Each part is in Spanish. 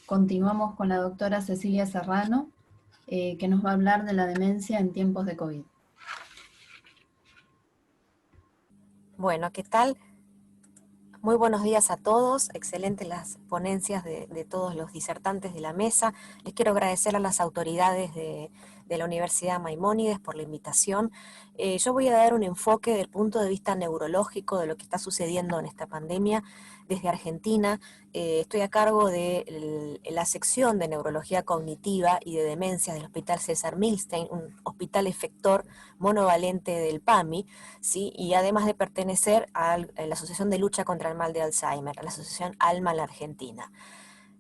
Continuamos con la doctora Cecilia Serrano, que nos va a hablar de la demencia en tiempos de COVID. Bueno, ¿qué tal? Muy buenos días a todos, excelentes las ponencias de todos los disertantes de la mesa. Les quiero agradecer a las autoridades de la Universidad Maimónides por la invitación. Yo voy a dar un enfoque del punto de vista neurológico de lo que está sucediendo en esta pandemia desde Argentina. Estoy a cargo de la sección de neurología cognitiva y de demencia del Hospital César Milstein, un hospital efector monovalente del PAMI, ¿sí? Y además de pertenecer a la Asociación de Lucha contra el Mal de Alzheimer, a la Asociación ALMA en la Argentina.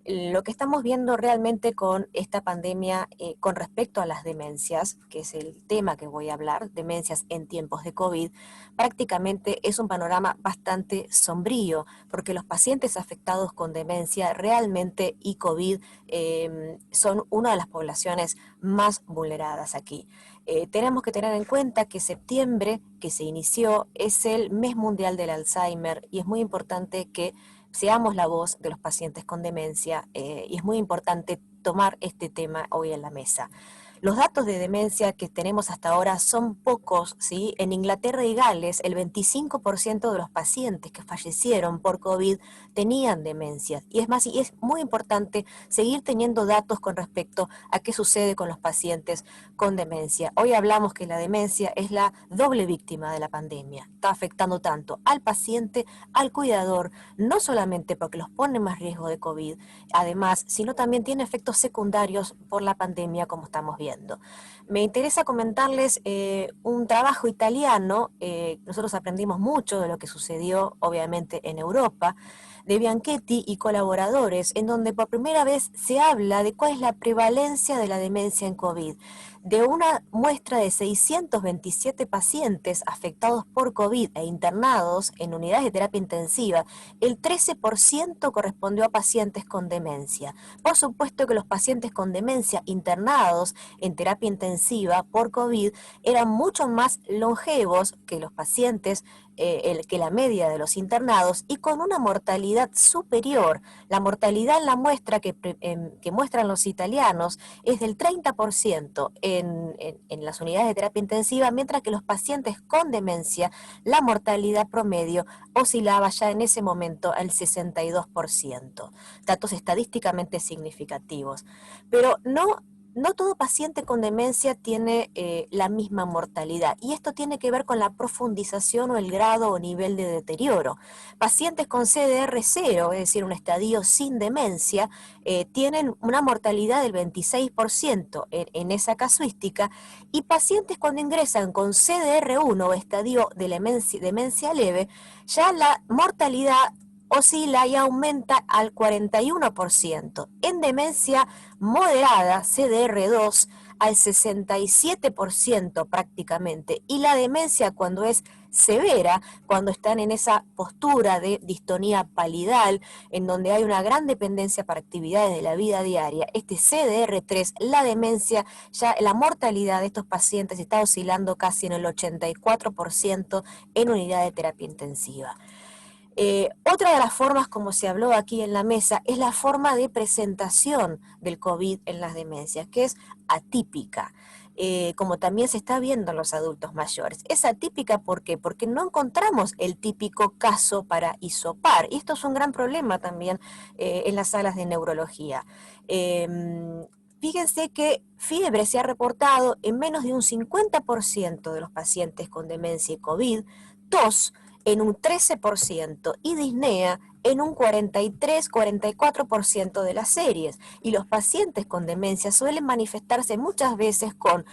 Lo que estamos viendo realmente con esta pandemia con respecto a las demencias, que es el tema que voy a hablar, demencias en tiempos de COVID, prácticamente es un panorama bastante sombrío, porque los pacientes afectados con demencia realmente y COVID son una de las poblaciones más vulneradas aquí. Tenemos que tener en cuenta que septiembre, que se inició, es el mes mundial del Alzheimer y es muy importante que seamos la voz de los pacientes con demencia y es muy importante tomar este tema hoy en la mesa. Los datos de demencia que tenemos hasta ahora son pocos, ¿sí? En Inglaterra y Gales, el 25% de los pacientes que fallecieron por COVID tenían demencias. Y es más, y es muy importante seguir teniendo datos con respecto a qué sucede con los pacientes con demencia. Hoy hablamos que la demencia es la doble víctima de la pandemia. Está afectando tanto al paciente, al cuidador, no solamente porque los pone en más riesgo de COVID, además, sino también tiene efectos secundarios por la pandemia, como estamos viendo. Me interesa comentarles un trabajo italiano, nosotros aprendimos mucho de lo que sucedió, obviamente, en Europa, de Bianchetti y colaboradores, en donde por primera vez se habla de cuál es la prevalencia de la demencia en COVID. De una muestra de 627 pacientes afectados por COVID e internados en unidades de terapia intensiva, el 13% correspondió a pacientes con demencia. Por supuesto que los pacientes con demencia internados en terapia intensiva por COVID eran mucho más longevos que los pacientes, que la media de los internados y con una mortalidad superior. La mortalidad en la muestra que muestran los italianos es del 30% en las unidades de terapia intensiva, mientras que los pacientes con demencia, la mortalidad promedio oscilaba ya en ese momento al 62%. Datos estadísticamente significativos. Pero no todo paciente con demencia tiene la misma mortalidad y esto tiene que ver con la profundización o el grado o nivel de deterioro. Pacientes con CDR0, es decir, un estadio sin demencia, tienen una mortalidad del 26% en esa casuística, y pacientes cuando ingresan con CDR1 o estadio de demencia leve, ya la mortalidad oscila y aumenta al 41%. En demencia moderada, CDR2, al 67% prácticamente. Y la demencia cuando es severa, cuando están en esa postura de distonía palidal, en donde hay una gran dependencia para actividades de la vida diaria, este CDR3, la demencia, ya la mortalidad de estos pacientes está oscilando casi en el 84% en unidad de terapia intensiva. Otra de las formas, como se habló aquí en la mesa, es la forma de presentación del COVID en las demencias, que es atípica, como también se está viendo en los adultos mayores. Es atípica, ¿por qué? Porque no encontramos el típico caso para hisopar, y esto es un gran problema también en las salas de neurología. Fíjense que fiebre se ha reportado en menos de un 50% de los pacientes con demencia y COVID, tos en un 13% y disnea en un 43-44% de las series. Y los pacientes con demencia suelen manifestarse muchas veces con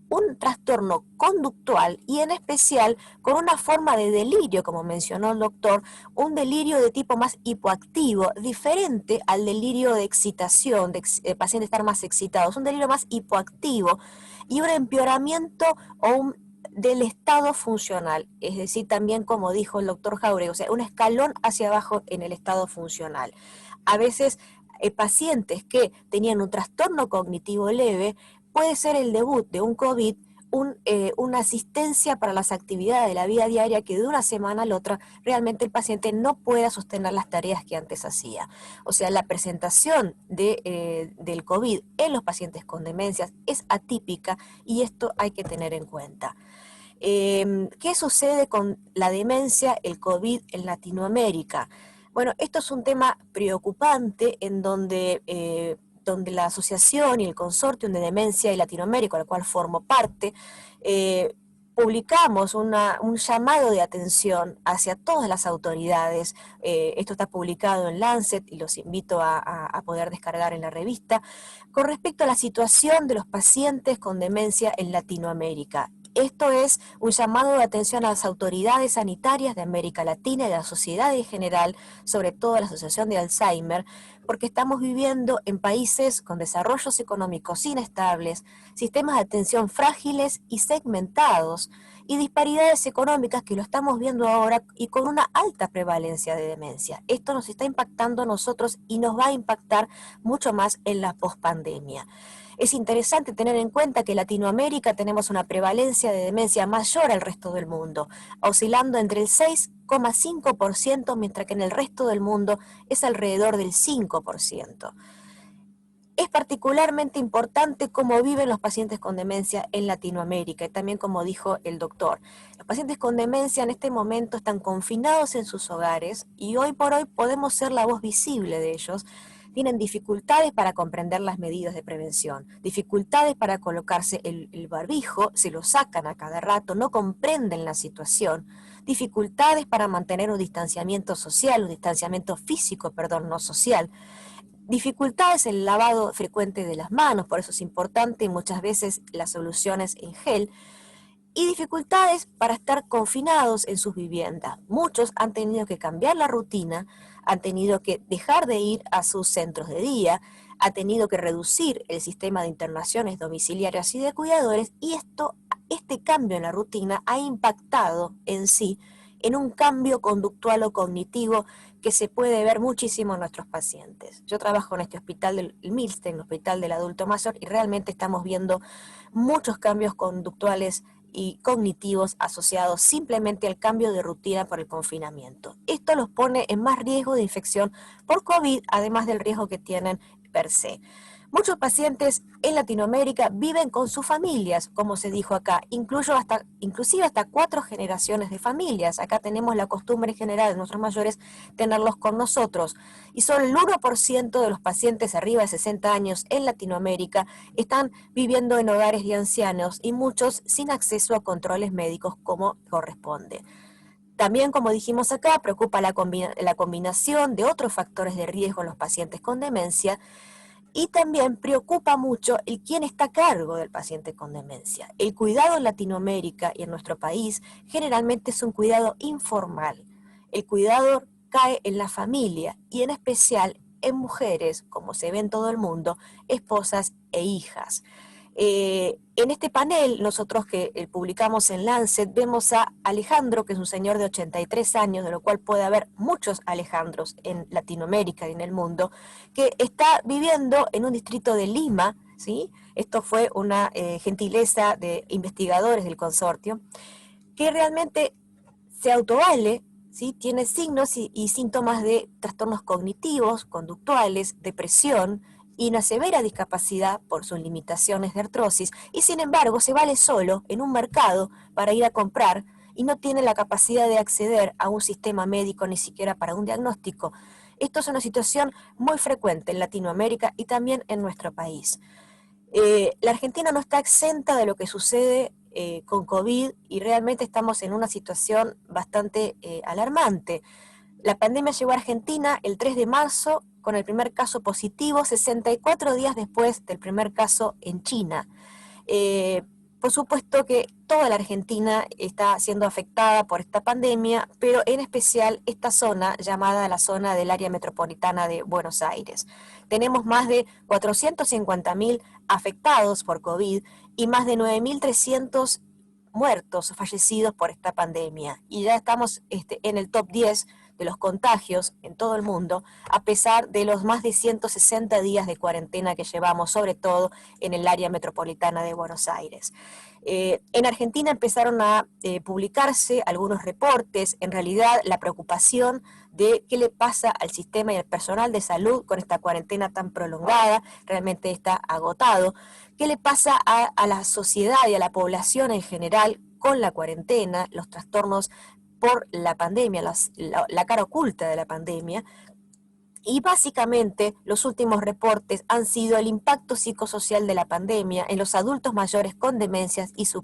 un trastorno conductual y en especial con una forma de delirio, como mencionó el doctor, un delirio de tipo más hipoactivo, diferente al delirio de excitación, de pacientes estar más excitados, un delirio más hipoactivo y un empeoramiento o del estado funcional, es decir, también como dijo el doctor Jauregui, o sea, un escalón hacia abajo en el estado funcional. A veces pacientes que tenían un trastorno cognitivo leve, puede ser el debut de un COVID una asistencia para las actividades de la vida diaria que de una semana a la otra realmente el paciente no pueda sostener las tareas que antes hacía. O sea, la presentación del COVID en los pacientes con demencias es atípica y esto hay que tener en cuenta. ¿Qué sucede con la demencia, el COVID en Latinoamérica? Bueno, esto es un tema preocupante en donde la asociación y el consorcio de demencia de Latinoamérica, al cual formo parte, publicamos un llamado de atención hacia todas las autoridades. Esto está publicado en Lancet y los invito a poder descargar en la revista, con respecto a la situación de los pacientes con demencia en Latinoamérica. Esto es un llamado de atención a las autoridades sanitarias de América Latina y de la sociedad en general, sobre todo a la Asociación de Alzheimer, porque estamos viviendo en países con desarrollos económicos inestables, sistemas de atención frágiles y segmentados, y disparidades económicas que lo estamos viendo ahora y con una alta prevalencia de demencia. Esto nos está impactando a nosotros y nos va a impactar mucho más en la pospandemia. Es interesante tener en cuenta que en Latinoamérica tenemos una prevalencia de demencia mayor al resto del mundo, oscilando entre el 6,5%, mientras que en el resto del mundo es alrededor del 5%. Es particularmente importante cómo viven los pacientes con demencia en Latinoamérica, y también como dijo el doctor. Los pacientes con demencia en este momento están confinados en sus hogares y hoy por hoy podemos ser la voz visible de ellos. Tienen dificultades para comprender las medidas de prevención, dificultades para colocarse el barbijo, se lo sacan a cada rato, no comprenden la situación, dificultades para mantener un distanciamiento social, un distanciamiento físico, perdón, no social, dificultades en el lavado frecuente de las manos, por eso es importante muchas veces las soluciones en gel, y dificultades para estar confinados en sus viviendas. Muchos han tenido que cambiar la rutina, han tenido que dejar de ir a sus centros de día, han tenido que reducir el sistema de internaciones domiciliarias y de cuidadores, y este cambio en la rutina ha impactado en sí en un cambio conductual o cognitivo que se puede ver muchísimo en nuestros pacientes. Yo trabajo en este hospital del Milstein, el hospital del adulto mayor, y realmente estamos viendo muchos cambios conductuales y cognitivos asociados simplemente al cambio de rutina por el confinamiento. Esto los pone en más riesgo de infección por COVID, además del riesgo que tienen per se. Muchos pacientes en Latinoamérica viven con sus familias, como se dijo acá, inclusive hasta 4 generaciones de familias. Acá tenemos la costumbre general de nuestros mayores tenerlos con nosotros. Y solo el 1% de los pacientes arriba de 60 años en Latinoamérica están viviendo en hogares de ancianos y muchos sin acceso a controles médicos como corresponde. También, como dijimos acá, preocupa la combinación de otros factores de riesgo en los pacientes con demencia. Y también preocupa mucho el quién está a cargo del paciente con demencia. El cuidado en Latinoamérica y en nuestro país generalmente es un cuidado informal. El cuidador cae en la familia y en especial en mujeres, como se ve en todo el mundo, esposas e hijas. En este panel, nosotros que publicamos en Lancet, vemos a Alejandro, que es un señor de 83 años, de lo cual puede haber muchos Alejandros en Latinoamérica y en el mundo, que está viviendo en un distrito de Lima, ¿sí? Esto fue una gentileza de investigadores del consorcio, que realmente se autovale, ¿sí? Tiene signos y síntomas de trastornos cognitivos, conductuales, depresión y una severa discapacidad por sus limitaciones de artrosis, y sin embargo se vale solo en un mercado para ir a comprar y no tiene la capacidad de acceder a un sistema médico ni siquiera para un diagnóstico. Esto es una situación muy frecuente en Latinoamérica y también en nuestro país. La Argentina no está exenta de lo que sucede con COVID y realmente estamos en una situación bastante alarmante. La pandemia llegó a Argentina el 3 de marzo con el primer caso positivo, 64 días después del primer caso en China. Por supuesto que toda la Argentina está siendo afectada por esta pandemia, pero en especial esta zona llamada la zona del área metropolitana de Buenos Aires. Tenemos más de 450.000 afectados por COVID y más de 9.300 muertos, fallecidos por esta pandemia. Y ya estamos en el top 10 de los contagios en todo el mundo, a pesar de los más de 160 días de cuarentena que llevamos, sobre todo en el área metropolitana de Buenos Aires. En Argentina empezaron a publicarse algunos reportes, en realidad la preocupación de qué le pasa al sistema y al personal de salud con esta cuarentena tan prolongada, realmente está agotado, qué le pasa a la sociedad y a la población en general con la cuarentena, los trastornos por la pandemia, la cara oculta de la pandemia. Y básicamente los últimos reportes han sido el impacto psicosocial de la pandemia en los adultos mayores con demencias y sus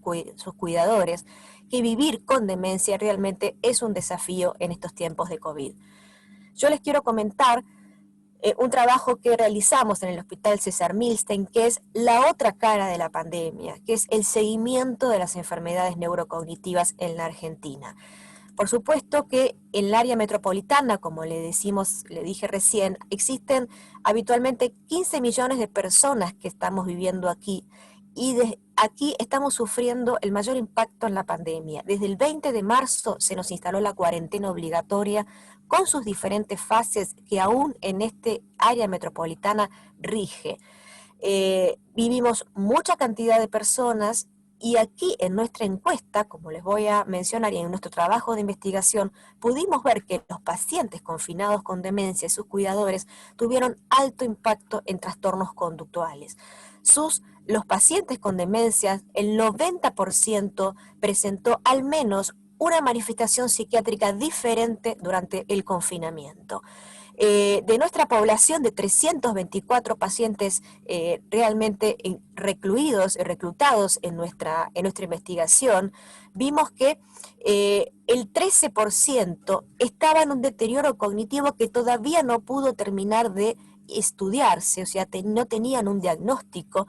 cuidadores, que vivir con demencia realmente es un desafío en estos tiempos de COVID. Yo les quiero comentar un trabajo que realizamos en el Hospital César Milstein, que es la otra cara de la pandemia, que es el seguimiento de las enfermedades neurocognitivas en la Argentina. Por supuesto que en el área metropolitana, como le dije recién, existen habitualmente 15 millones de personas que estamos viviendo aquí y aquí estamos sufriendo el mayor impacto en la pandemia. Desde el 20 de marzo se nos instaló la cuarentena obligatoria con sus diferentes fases que aún en este área metropolitana rige. Vivimos mucha cantidad de personas. Y aquí en nuestra encuesta, como les voy a mencionar, y en nuestro trabajo de investigación, pudimos ver que los pacientes confinados con demencia y sus cuidadores tuvieron alto impacto en trastornos conductuales. Los pacientes con demencia, el 90% presentó al menos una manifestación psiquiátrica diferente durante el confinamiento. De nuestra población de 324 pacientes realmente recluidos y reclutados en nuestra investigación, vimos que el 13% estaba en un deterioro cognitivo que todavía no pudo terminar de estudiarse, o sea, no tenían un diagnóstico.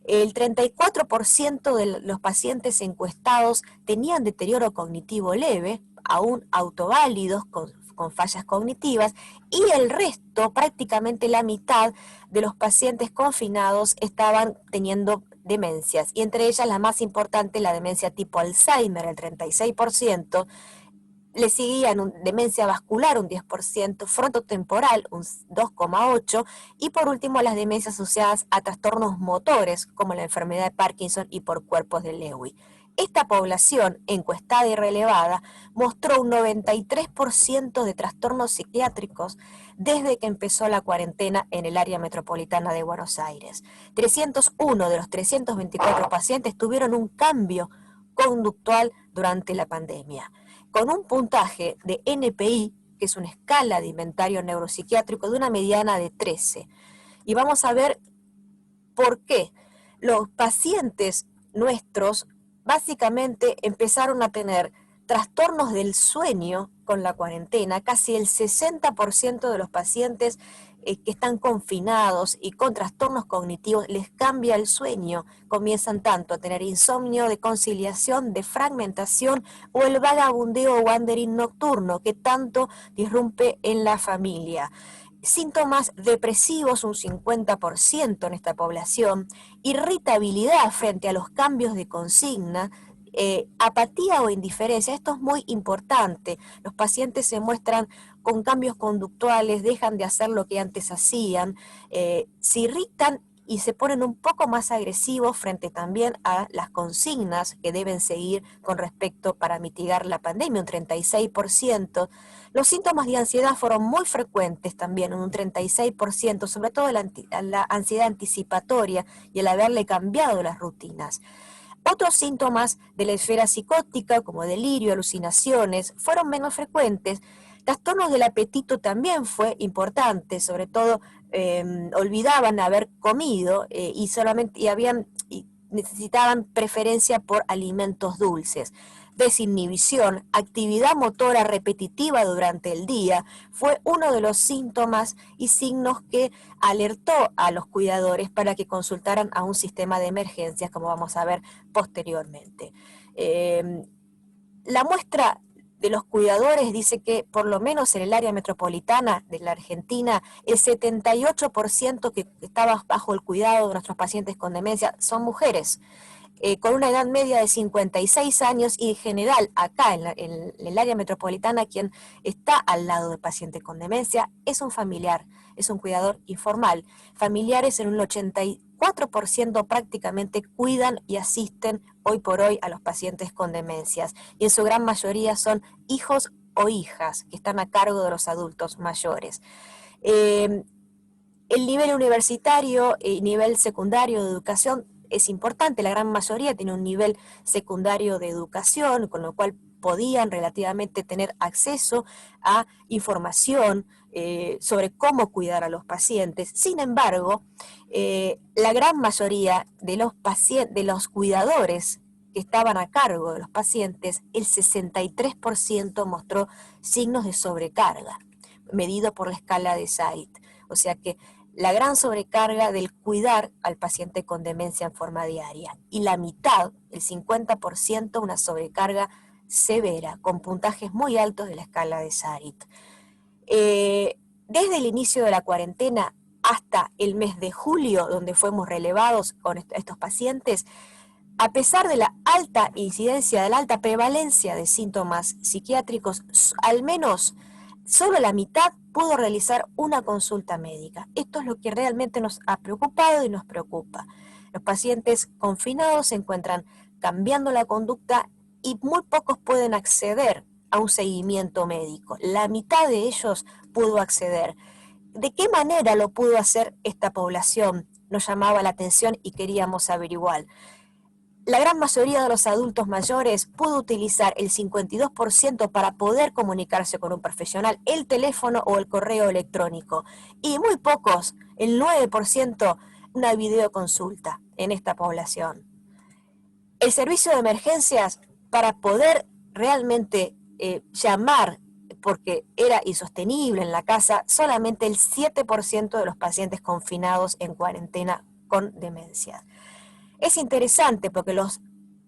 El 34% de los pacientes encuestados tenían deterioro cognitivo leve, aún autoválidos, con fallas cognitivas, y el resto, prácticamente la mitad de los pacientes confinados estaban teniendo demencias, y entre ellas la más importante, la demencia tipo Alzheimer, el 36%, le seguían demencia vascular un 10%, frontotemporal un 2,8%, y por último las demencias asociadas a trastornos motores, como la enfermedad de Parkinson y por cuerpos de Lewy. Esta población encuestada y relevada mostró un 93% de trastornos psiquiátricos desde que empezó la cuarentena en el área metropolitana de Buenos Aires. 301 de los 324 pacientes tuvieron un cambio conductual durante la pandemia, con un puntaje de NPI, que es una escala de inventario neuropsiquiátrico, de una mediana de 13. Y vamos a ver por qué los pacientes nuestros básicamente empezaron a tener trastornos del sueño con la cuarentena. Casi el 60% de los pacientes que están confinados y con trastornos cognitivos les cambia el sueño, comienzan tanto a tener insomnio de conciliación, de fragmentación o el vagabundeo o wandering nocturno que tanto disrumpe en la familia. Síntomas depresivos un 50% en esta población, irritabilidad frente a los cambios de consigna, apatía o indiferencia. Esto es muy importante. Los pacientes se muestran con cambios conductuales, dejan de hacer lo que antes hacían, se irritan y se ponen un poco más agresivos frente también a las consignas que deben seguir con respecto para mitigar la pandemia, un 36%. Los síntomas de ansiedad fueron muy frecuentes también, un 36%, sobre todo la ansiedad anticipatoria y el haberle cambiado las rutinas. Otros síntomas de la esfera psicótica, como delirio, alucinaciones, fueron menos frecuentes. Trastornos del apetito también fue importante, sobre todo olvidaban haber comido y necesitaban preferencia por alimentos dulces. Desinhibición, actividad motora repetitiva durante el día, fue uno de los síntomas y signos que alertó a los cuidadores para que consultaran a un sistema de emergencias, como vamos a ver posteriormente. La muestra de los cuidadores dice que por lo menos en el área metropolitana de la Argentina, el 78% que estaba bajo el cuidado de nuestros pacientes con demencia son mujeres. con una edad media de 56 años y en general acá en el área metropolitana quien está al lado del paciente con demencia es un familiar, es un cuidador informal. Familiares en un 84% prácticamente cuidan y asisten hoy por hoy a los pacientes con demencias y en su gran mayoría son hijos o hijas que están a cargo de los adultos mayores. El nivel universitario y nivel secundario de educación es importante, la gran mayoría tiene un nivel secundario de educación, con lo cual podían relativamente tener acceso a información sobre cómo cuidar a los pacientes. Sin embargo, la gran mayoría de los cuidadores que estaban a cargo de los pacientes, el 63% mostró signos de sobrecarga, medido por la escala de SAID. O sea que la gran sobrecarga del cuidar al paciente con demencia en forma diaria y la mitad, el 50%, una sobrecarga severa, con puntajes muy altos de la escala de SAID. Desde el inicio de la cuarentena hasta el mes de julio, donde fuimos relevados con estos pacientes, a pesar de la alta incidencia, de la alta prevalencia de síntomas psiquiátricos, al menos solo la mitad pudo realizar una consulta médica. Esto es lo que realmente nos ha preocupado y nos preocupa. Los pacientes confinados se encuentran cambiando la conducta y muy pocos pueden acceder a un seguimiento médico. La mitad de ellos pudo acceder. ¿De qué manera lo pudo hacer esta población? Nos llamaba la atención y queríamos averiguar. La gran mayoría de los adultos mayores pudo utilizar el 52% para poder comunicarse con un profesional, el teléfono o el correo electrónico. Y muy pocos, el 9%, una videoconsulta en esta población. El servicio de emergencias, para poder realmente llamar, porque era insostenible en la casa, solamente el 7% de los pacientes confinados en cuarentena con demencia. Es interesante porque los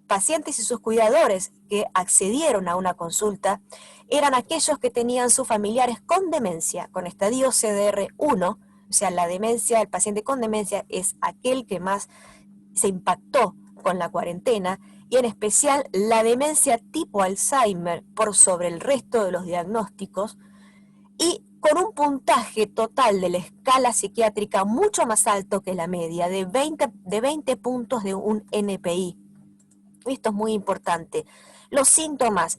pacientes y sus cuidadores que accedieron a una consulta eran aquellos que tenían sus familiares con demencia, con estadio CDR1, o sea, la demencia, el paciente con demencia es aquel que más se impactó con la cuarentena, y en especial la demencia tipo Alzheimer por sobre el resto de los diagnósticos, y con un puntaje total de la escala psiquiátrica mucho más alto que la media, de 20 puntos de un NPI. Esto es muy importante. Los síntomas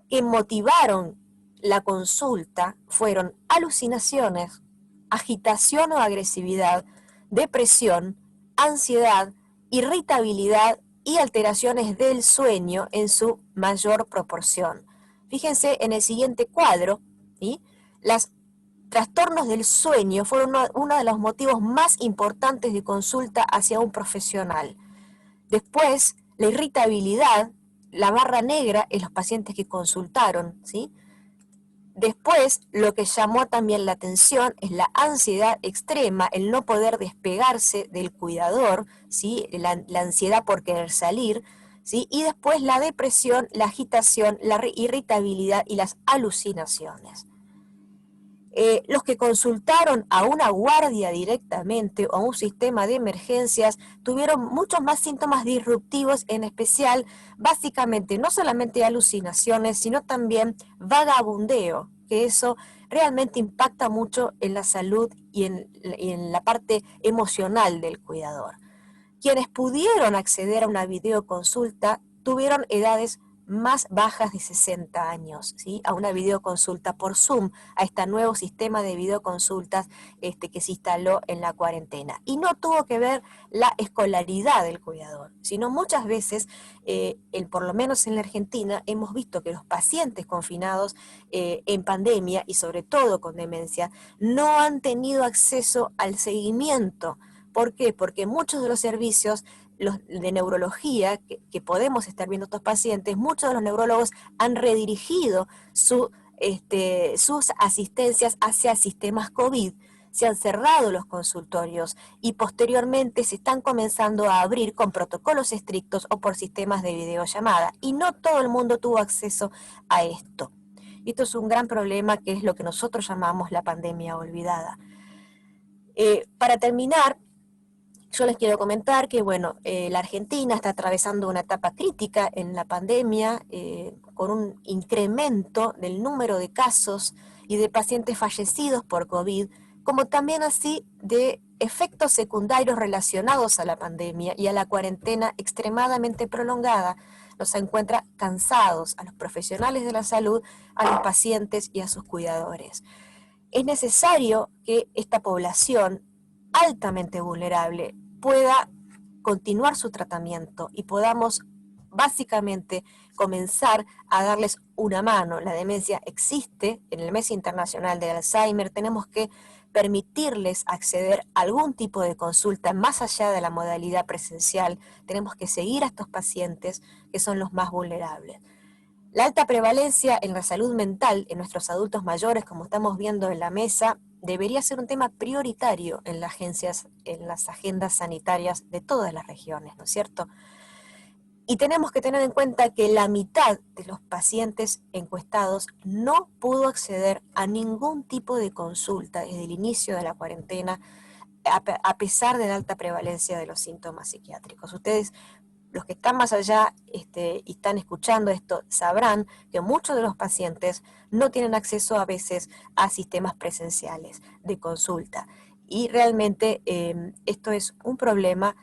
que motivaron la consulta fueron alucinaciones, agitación o agresividad, depresión, ansiedad, irritabilidad y alteraciones del sueño en su mayor proporción. Fíjense en el siguiente cuadro, ¿sí? Los trastornos del sueño fueron uno de los motivos más importantes de consulta hacia un profesional. Después, la irritabilidad, la barra negra en los pacientes que consultaron, ¿sí? Después, lo que llamó también la atención es la ansiedad extrema, el no poder despegarse del cuidador, ¿sí? La ansiedad por querer salir, ¿sí? Y después la depresión, la agitación, la irritabilidad y las alucinaciones. Los que consultaron a una guardia directamente o a un sistema de emergencias tuvieron muchos más síntomas disruptivos, en especial, básicamente, no solamente alucinaciones, sino también vagabundeo, que eso realmente impacta mucho en la salud y en la parte emocional del cuidador. Quienes pudieron acceder a una videoconsulta tuvieron edades más bajas de 60 años, ¿sí? A una videoconsulta por Zoom, a este nuevo sistema de videoconsultas que se instaló en la cuarentena. Y no tuvo que ver la escolaridad del cuidador, sino muchas veces, por lo menos en la Argentina, hemos visto que los pacientes confinados en pandemia y sobre todo con demencia no han tenido acceso al seguimiento. ¿Por qué? Porque muchos de los servicios de neurología que podemos estar viendo estos pacientes, muchos de los neurólogos han redirigido sus asistencias hacia sistemas COVID, se han cerrado los consultorios y posteriormente se están comenzando a abrir con protocolos estrictos o por sistemas de videollamada, y no todo el mundo tuvo acceso a esto. Esto es un gran problema, que es lo que nosotros llamamos la pandemia olvidada. Para terminar, Yo les quiero comentar que, bueno, la Argentina está atravesando una etapa crítica en la pandemia, con un incremento del número de casos y de pacientes fallecidos por COVID, como también así de efectos secundarios relacionados a la pandemia y a la cuarentena extremadamente prolongada. Nos encuentra cansados a los profesionales de la salud, a los pacientes y a sus cuidadores. Es necesario que esta población altamente vulnerable pueda continuar su tratamiento y podamos básicamente comenzar a darles una mano. La demencia existe en el Mes Internacional del Alzheimer, tenemos que permitirles acceder a algún tipo de consulta más allá de la modalidad presencial, tenemos que seguir a estos pacientes que son los más vulnerables. La alta prevalencia en la salud mental en nuestros adultos mayores, como estamos viendo en la mesa, debería ser un tema prioritario en las agendas sanitarias de todas las regiones, ¿no es cierto? Y tenemos que tener en cuenta que la mitad de los pacientes encuestados no pudo acceder a ningún tipo de consulta desde el inicio de la cuarentena, a pesar de la alta prevalencia de los síntomas psiquiátricos. Ustedes, los que están más allá y están escuchando esto, sabrán que muchos de los pacientes no tienen acceso a veces a sistemas presenciales de consulta. Y realmente esto es un problema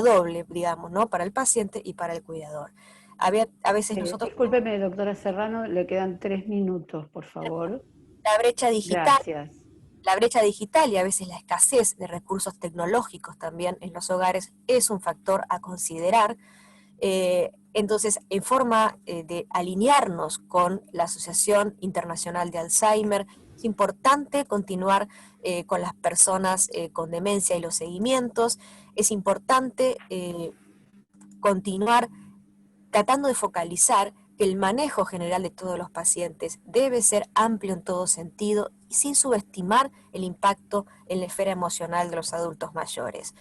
doble, digamos, ¿no? Para el paciente y para el cuidador. A veces nosotros... Discúlpeme, doctora Serrano, le quedan 3 minutos, por favor. La brecha digital. Gracias. La brecha digital y a veces la escasez de recursos tecnológicos también en los hogares es un factor a considerar. Entonces, en forma de alinearnos con la Asociación Internacional de Alzheimer, es importante continuar con las personas con demencia y los seguimientos, es importante continuar tratando de focalizar que el manejo general de todos los pacientes debe ser amplio en todo sentido y sin subestimar el impacto en la esfera emocional de los adultos mayores.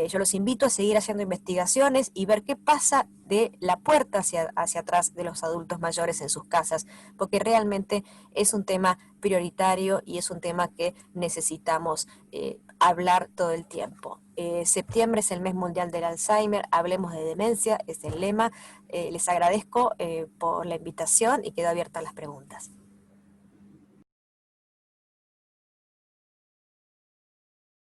Yo los invito a seguir haciendo investigaciones y ver qué pasa de la puerta hacia atrás de los adultos mayores en sus casas, porque realmente es un tema prioritario y es un tema que necesitamos hablar todo el tiempo. Septiembre es el mes mundial del Alzheimer, hablemos de demencia, es el lema. Les agradezco por la invitación y quedo abierta a las preguntas.